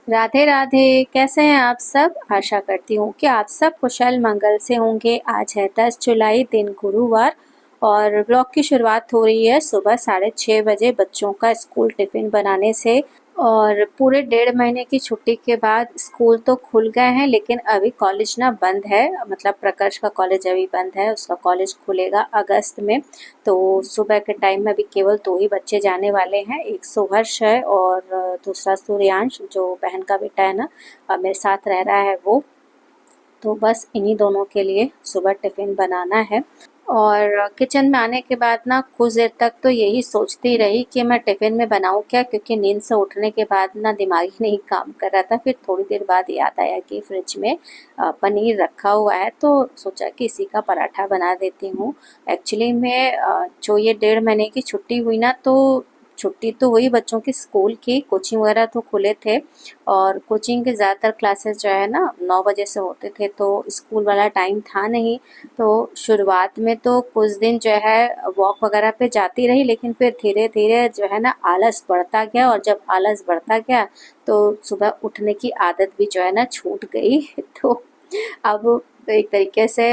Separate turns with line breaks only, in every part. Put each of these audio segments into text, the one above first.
राधे राधे। कैसे हैं आप सब? आशा करती हूँ कि आप सब कुशल मंगल से होंगे। आज है 10 जुलाई, दिन गुरुवार, और ब्लॉग की शुरुआत हो रही है सुबह 6:30 बजे बच्चों का स्कूल टिफिन बनाने से। और पूरे 1.5 महीने की छुट्टी के बाद स्कूल तो खुल गए हैं, लेकिन अभी कॉलेज ना बंद है। मतलब प्रकर्ष का कॉलेज अभी बंद है, उसका कॉलेज खुलेगा अगस्त में। तो सुबह के टाइम में अभी केवल 2 ही बच्चे जाने वाले हैं, एक सुहर्ष है और दूसरा सूर्यांश जो बहन का बेटा है ना, मेरे साथ रह रहा है वो। तो बस इन्हीं दोनों के लिए सुबह टिफ़िन बनाना है। और किचन में आने के बाद ना कुछ देर तक तो यही सोचती रही कि मैं टिफ़िन में बनाऊँ क्या, क्योंकि नींद से उठने के बाद ना दिमाग ही नहीं काम कर रहा था। फिर थोड़ी देर बाद याद आया कि फ्रिज में पनीर रखा हुआ है, तो सोचा कि इसी का पराठा बना देती हूँ। एक्चुअली में जो ये 1.5 महीने की छुट्टी हुई ना, तो छुट्टी तो हुई बच्चों की स्कूल की, कोचिंग वगैरह तो खुले थे। और कोचिंग के ज़्यादातर क्लासेस जो है ना 9 बजे से होते थे, तो स्कूल वाला टाइम था नहीं। तो शुरुआत में तो कुछ दिन जो है वॉक वगैरह पे जाती रही, लेकिन फिर धीरे धीरे जो है ना आलस बढ़ता गया, और जब आलस बढ़ता गया तो सुबह उठने की आदत भी जो है ना छूट गई। तो अब एक तरीके से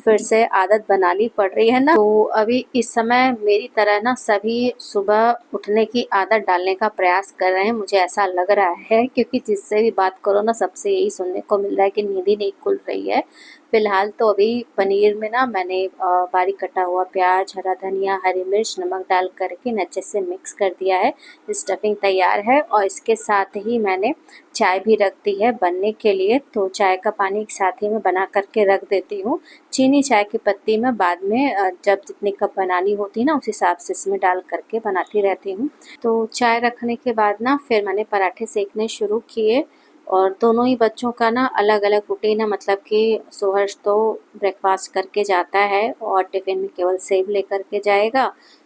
फिर से आदत बनानी पड़ रही है ना। तो अभी इस समय मेरी तरह ना सभी सुबह उठने की आदत डालने का प्रयास कर रहे हैं, मुझे ऐसा लग रहा है, क्योंकि जिससे भी बात करो ना सबसे यही सुनने को मिल रहा है कि नींद ही नहीं खुल रही है। फिलहाल तो अभी पनीर में ना मैंने बारीक कटा हुआ प्याज, हरा धनिया, हरी मिर्च, नमक डाल करके अच्छे से मिक्स कर दिया है। स्टफिंग तैयार है, और इसके साथ ही मैंने चाय भी रख दी है बनने के लिए। तो चाय का पानी एक साथ ही मैं बना करके रख देती हूँ। चीनी चाय की पत्ती मैं बाद में जब जितनी कप बनानी होती है ना उस हिसाब से इसमें डाल करके बनाती रहती हूँ। तो चाय रखने के बाद ना फिर मैंने पराठे सेकने शुरू किए। और दोनों ही बच्चों का ना अलग अलग रूटीन है, मतलब कि सुहर्ष तो ब्रेकफास्ट करके जाता है और टिफ़िन में केवल सेब लेकर के जाएगा।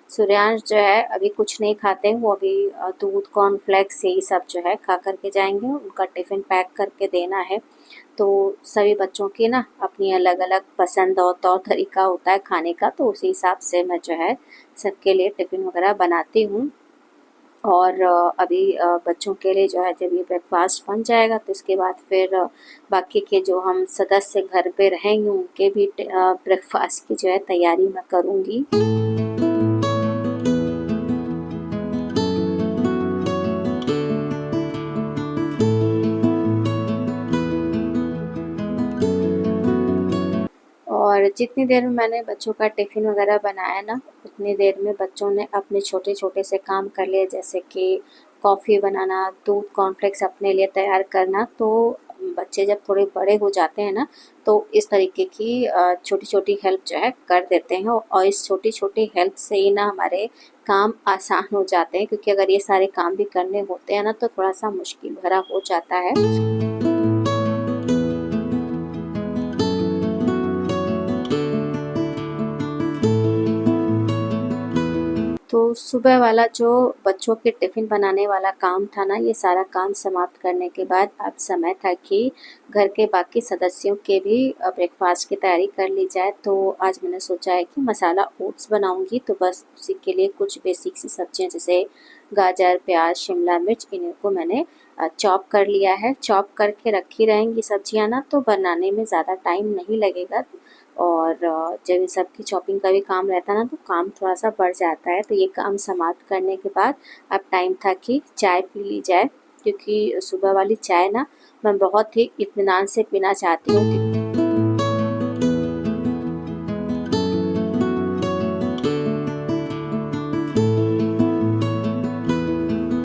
सूर्यांश जो है अभी कुछ नहीं खाते हैं, वो अभी दूध, कॉर्नफ्लेक्स यही सब जो है खा कर के जाएंगे, उनका टिफ़िन पैक करके देना है। तो सभी बच्चों की ना अपनी अलग अलग पसंद और तौर तरीका होता है खाने का, तो उसी हिसाब से मैं जो है सबके लिए टिफ़िन वगैरह बनाती हूँ। और अभी बच्चों के लिए जो है जब ये ब्रेकफास्ट बन जाएगा तो इसके बाद फिर बाकी के जो हम सदस्य घर पे रहेंगे उनके भी ब्रेकफास्ट की जो है तैयारी मैं करूँगी। और जितनी देर में मैंने बच्चों का टिफ़िन वगैरह बनाया ना, उतनी देर में बच्चों ने अपने छोटे-छोटे से काम कर लिए, जैसे कि कॉफ़ी बनाना, दूध, कॉर्नफ्लेक्स अपने लिए तैयार करना। तो बच्चे जब थोड़े बड़े हो जाते हैं ना, तो इस तरीके की छोटी-छोटी हेल्प जो है कर देते हैं, और इस छोटी-छोटी हेल्प से ही ना हमारे काम आसान हो जाते हैं, क्योंकि अगर ये सारे काम भी करने होते हैं ना तो थोड़ा-सा मुश्किल भरा हो जाता है। तो सुबह वाला जो बच्चों के टिफ़िन बनाने वाला काम था ना, ये सारा काम समाप्त करने के बाद अब समय था कि घर के बाकी सदस्यों के भी ब्रेकफास्ट की तैयारी कर ली जाए। तो आज मैंने सोचा है कि मसाला ओट्स बनाऊंगी, तो बस उसी के लिए कुछ बेसिक सी सब्जियां जैसे गाजर, प्याज, शिमला मिर्च, इन्हीं को मैंने चॉप कर लिया है। चॉप करके रखी रहेंगी सब्जियां ना, तो बनाने में ज़्यादा टाइम नहीं लगेगा। और जब इन सब की चॉपिंग का भी काम रहता है ना, तो काम थोड़ा-सा बढ़ जाता है। तो ये काम समाप्त करने के बाद अब टाइम था कि चाय पी ली जाए, क्योंकि सुबह वाली चाय ना मैं बहुत ही इत्मीनान से पीना चाहती हूँ।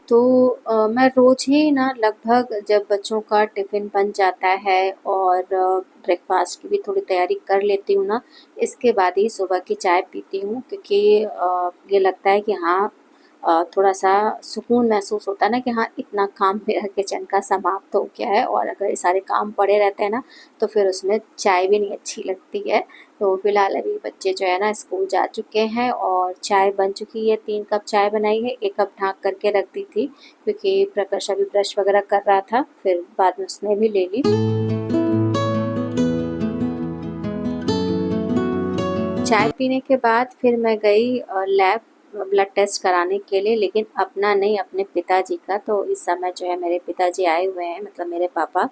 तो मैं रोज़ ही ना लगभग जब बच्चों का टिफ़िन बन जाता है और ब्रेकफ़ास्ट की भी थोड़ी तैयारी कर लेती हूँ ना, इसके बाद ही सुबह की चाय पीती हूँ, क्योंकि ये लगता है कि हाँ थोड़ा-सा सुकून महसूस होता है ना कि हाँ इतना काम मेरा किचन का समाप्त हो गया है। और अगर ये सारे काम पड़े रहते हैं ना, तो फिर उसमें चाय भी नहीं अच्छी लगती है। तो फिलहाल अभी बच्चे जो है ना स्कूल जा चुके हैं और चाय बन चुकी है। 3 कप चाय बनाई है, 1 कप ढाँक करके रख दी थी, क्योंकि प्रकाश अभी ब्रश वगैरह कर रहा था, फिर बाद में उसने भी ले ली। चाय पीने के बाद फिर मैं गई लैब, ब्लड टेस्ट कराने के लिए, लेकिन अपना नहीं, अपने पिताजी का। तो इस समय जो है मेरे पिताजी आए हुए हैं, मतलब मेरे पापा,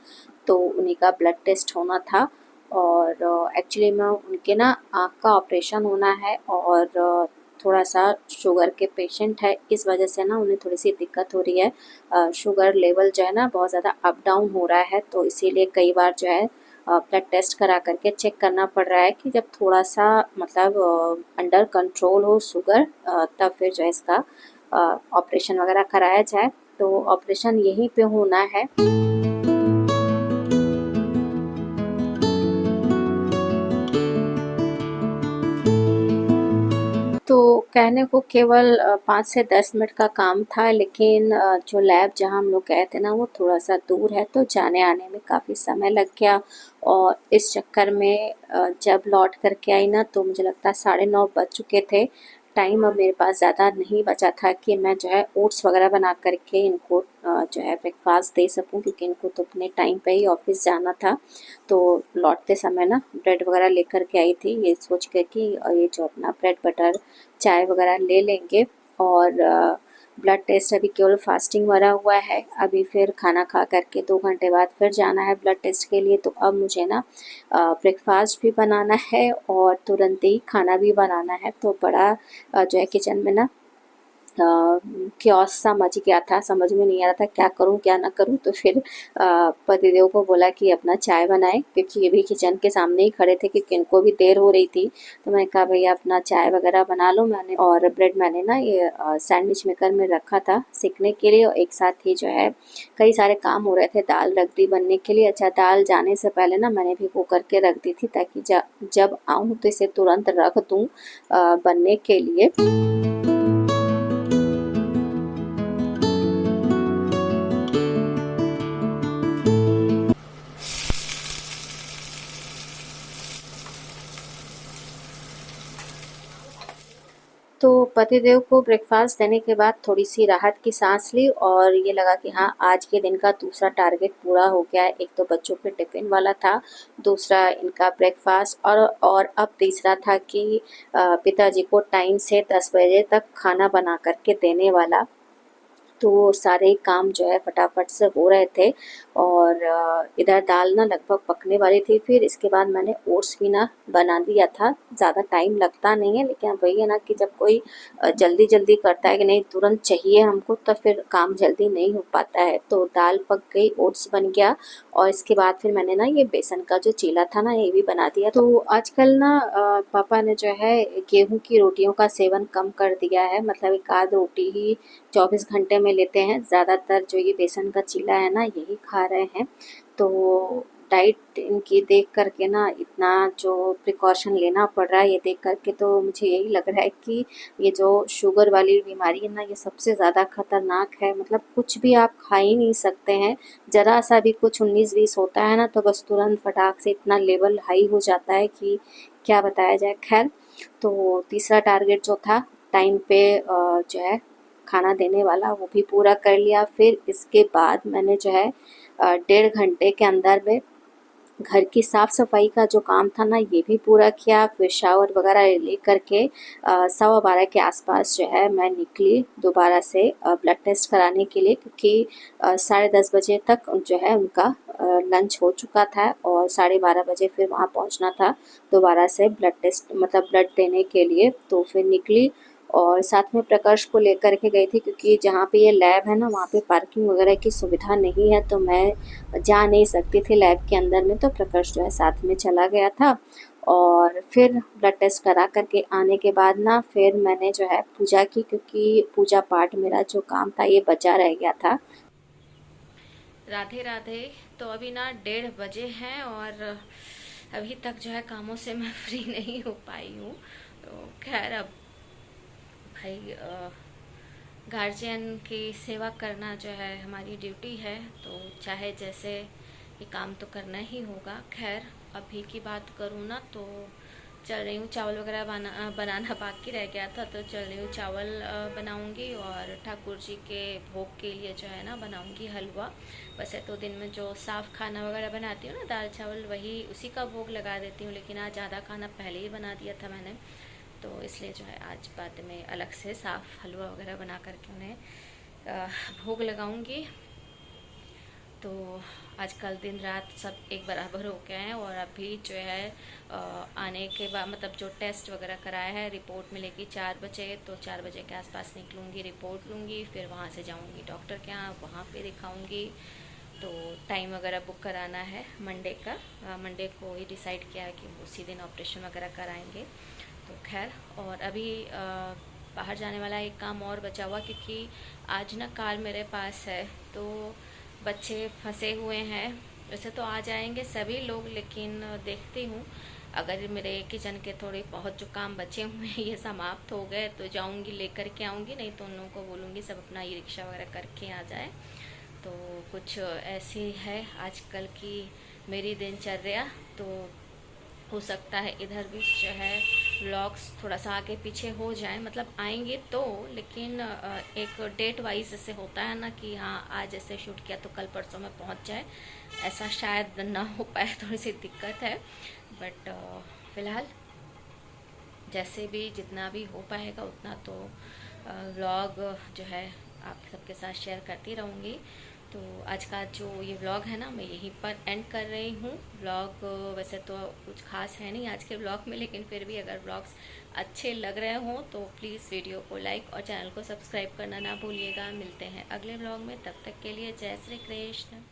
तो उन्हीं का ब्लड टेस्ट होना था। और एक्चुअली में उनके ना आँख का ऑपरेशन होना है, और थोड़ा सा शुगर के पेशेंट है, इस वजह से ना उन्हें थोड़ी सी दिक्कत हो रही है। शुगर लेवल जो है ना बहुत ज़्यादा अप डाउन हो रहा है, तो इसीलिए कई बार जो है ब्लड टेस्ट करा करके चेक करना पड़ रहा है कि जब थोड़ा सा मतलब अंडर कंट्रोल हो शुगर, तब फिर जो है इसका ऑपरेशन वगैरह कराया जाए। तो ऑपरेशन यहीं पे होना है। तो कहने को केवल 5 से 10 मिनट का काम था, लेकिन जो लैब जहाँ हम लोग गए थे ना वो थोड़ा सा दूर है, तो जाने आने में काफ़ी समय लग गया। और इस चक्कर में जब लौट करके आई ना तो मुझे लगता है 9:30 बज चुके थे। टाइम अब मेरे पास ज़्यादा नहीं बचा था कि मैं जो है ओट्स वगैरह बना करके इनको जो है ब्रेकफास्ट दे सकूं, क्योंकि इनको तो अपने टाइम पे ही ऑफिस जाना था। तो लौटते समय ना ब्रेड वगैरह लेकर के आई थी, ये सोच के कि ये जो अपना ब्रेड बटर चाय वगैरह ले लेंगे। और ब्लड टेस्ट अभी केवल फास्टिंग भरा हुआ है, अभी फिर खाना खा करके 2 घंटे बाद फिर जाना है ब्लड टेस्ट के लिए। तो अब मुझे ना ब्रेकफास्ट भी बनाना है और तुरंत ही खाना भी बनाना है, तो बड़ा जो है किचन में ना क्योस सा मच गया था, समझ में नहीं आ रहा था क्या करूं क्या ना करूं। तो फिर पतिदेव को बोला कि अपना चाय बनाए, क्योंकि ये भी किचन के सामने ही खड़े थे, क्योंकि इनको भी देर हो रही थी। तो मैंने कहा भैया अपना चाय वगैरह बना लो। मैंने और ब्रेड मैंने ना ये सैंडविच मेकर में रखा था सेकने के लिए, और एक साथ ही जो है कई सारे काम हो रहे थे। दाल रख दी बनने के लिए। अच्छा, दाल जाने से पहले ना मैंने भिगो करके रख दी थी, ताकि जब आऊँ तो इसे तुरंत रख दूँ बनने के लिए। तो पतिदेव को ब्रेकफास्ट देने के बाद थोड़ी सी राहत की सांस ली, और ये लगा कि हाँ, आज के दिन का दूसरा टारगेट पूरा हो गया है। एक तो बच्चों के टिफ़िन वाला था, दूसरा इनका ब्रेकफास्ट, और अब तीसरा था कि पिताजी को टाइम से 10 बजे तक खाना बना करके देने वाला। तो वो सारे काम जो है फटाफट से हो रहे थे। और इधर दाल ना लगभग पकने वाली थी। फिर इसके बाद मैंने ओट्स भी ना बना दिया था। ज़्यादा टाइम लगता नहीं है, लेकिन अब वही है ना कि जब कोई जल्दी जल्दी करता है कि नहीं तुरंत चाहिए हमको, तो फिर काम जल्दी नहीं हो पाता है। तो दाल पक गई, ओट्स बन गया, और इसके बाद फिर मैंने ना ये बेसन का जो चीला था ना ये भी बना दिया। तो आजकल ना पापा ने जो है गेहूं की रोटियों का सेवन कम कर दिया है, मतलब एक आध रोटी ही 24 घंटे में लेते हैं। ज़्यादातर जो ये बेसन का चीला है ना यही खा रहे हैं। तो डाइट इनकी देख करके ना इतना जो प्रिकॉशन लेना पड़ रहा है, ये देख करके तो मुझे यही लग रहा है कि ये जो शुगर वाली बीमारी है ना ये सबसे ज़्यादा खतरनाक है। मतलब कुछ भी आप खा ही नहीं सकते हैं, ज़रा सा भी कुछ 19-20 होता है ना तो बस तुरंत फटाक से इतना लेवल हाई हो जाता है कि क्या बताया जाए। खैर, तो तीसरा टारगेट जो था टाइम पे जो है खाना देने वाला, वो भी पूरा कर लिया। फिर इसके बाद मैंने जो है 1.5 घंटे के अंदर में घर की साफ़ सफाई का जो काम था ना ये भी पूरा किया। फिर शावर वगैरह ले करके 12:15 के आसपास जो है मैं निकली दोबारा से ब्लड टेस्ट कराने के लिए, क्योंकि 10:30 बजे तक जो है उनका लंच हो चुका था, और 12:30 बजे फिर वहाँ पहुँचना था दोबारा से ब्लड टेस्ट मतलब ब्लड देने के लिए। तो फिर निकली, और साथ में प्रकाश को लेकर के गई थी, क्योंकि जहाँ पे ये लैब है ना वहाँ पे पार्किंग वगैरह की सुविधा नहीं है, तो मैं जा नहीं सकती थी लैब के अंदर में। तो प्रकाश जो है साथ में चला गया था। और फिर ब्लड टेस्ट करा करके आने के बाद ना फिर मैंने जो है पूजा की, क्योंकि पूजा पाठ मेरा जो काम था ये बचा रह गया था।
राधे राधे। तो अभी ना 1:30 बजे हैं, और अभी तक जो है कामों से मैं फ्री नहीं हो पाई हूँ। तो खैर, अब भाई गार्जियन की सेवा करना जो है हमारी ड्यूटी है, तो चाहे जैसे ये काम तो करना ही होगा। खैर, अभी की बात करूँ ना तो चल रही हूँ, चावल वगैरह बनाना बाकी रह गया था, तो चल रही हूँ चावल बनाऊँगी, और ठाकुर जी के भोग के लिए जो है ना बनाऊँगी हलवा। वैसे तो दिन में जो साफ़ खाना वगैरह बनाती हूँ ना दाल चावल, वही उसी का भोग लगा देती हूँ, लेकिन आज ज़्यादा खाना पहले ही बना दिया था मैंने। तो इसलिए जो है आज बाद में अलग से साफ़ हलवा वगैरह बना करके उन्हें भोग लगाऊंगी। तो आजकल दिन रात सब एक बराबर हो गए हैं और अभी जो है आने के बाद मतलब जो टेस्ट वगैरह कराया है रिपोर्ट मिलेगी 4 बजे, तो 4 बजे के आसपास निकलूँगी, रिपोर्ट लूँगी, फिर वहाँ से जाऊँगी डॉक्टर के यहाँ, वहाँ पे दिखाऊँगी। तो टाइम वगैरह बुक कराना है मंडे का, मंडे को ही डिसाइड किया है कि उसी दिन ऑपरेशन वगैरह कराएंगे। तो खैर, और अभी बाहर जाने वाला एक काम और बचा हुआ, क्योंकि आज ना कार मेरे पास है, तो बच्चे फंसे हुए हैं। वैसे तो आ जाएंगे सभी लोग, लेकिन देखती हूँ अगर मेरे किचन के थोड़े बहुत जो काम बचे हुए हैं ये समाप्त हो गए तो जाऊँगी लेकर के आऊँगी, नहीं तो उन लोगों को बोलूँगी सब अपना ई रिक्शा वगैरह करके आ जाए। तो कुछ ऐसी है आजकल की मेरी दिनचर्या। तो हो सकता है इधर भी जो है व्लॉग्स थोड़ा सा आगे पीछे हो जाए, मतलब आएंगे तो, लेकिन एक डेट वाइज जैसे होता है ना कि हाँ आज ऐसे शूट किया तो कल परसों में पहुंच जाए, ऐसा शायद ना हो पाए, थोड़ी सी दिक्कत है। बट फ़िलहाल जैसे भी जितना भी हो पाएगा उतना तो व्लॉग जो है आप सबके साथ शेयर करती रहूँगी। तो आज का जो ये व्लॉग है ना मैं यहीं पर एंड कर रही हूँ। व्लॉग वैसे तो कुछ खास है नहीं आज के व्लॉग में, लेकिन फिर भी अगर व्लॉग्स अच्छे लग रहे हों तो प्लीज़ वीडियो को लाइक और चैनल को सब्सक्राइब करना ना भूलिएगा। मिलते हैं अगले व्लॉग में, तब तक के लिए जय श्री कृष्ण।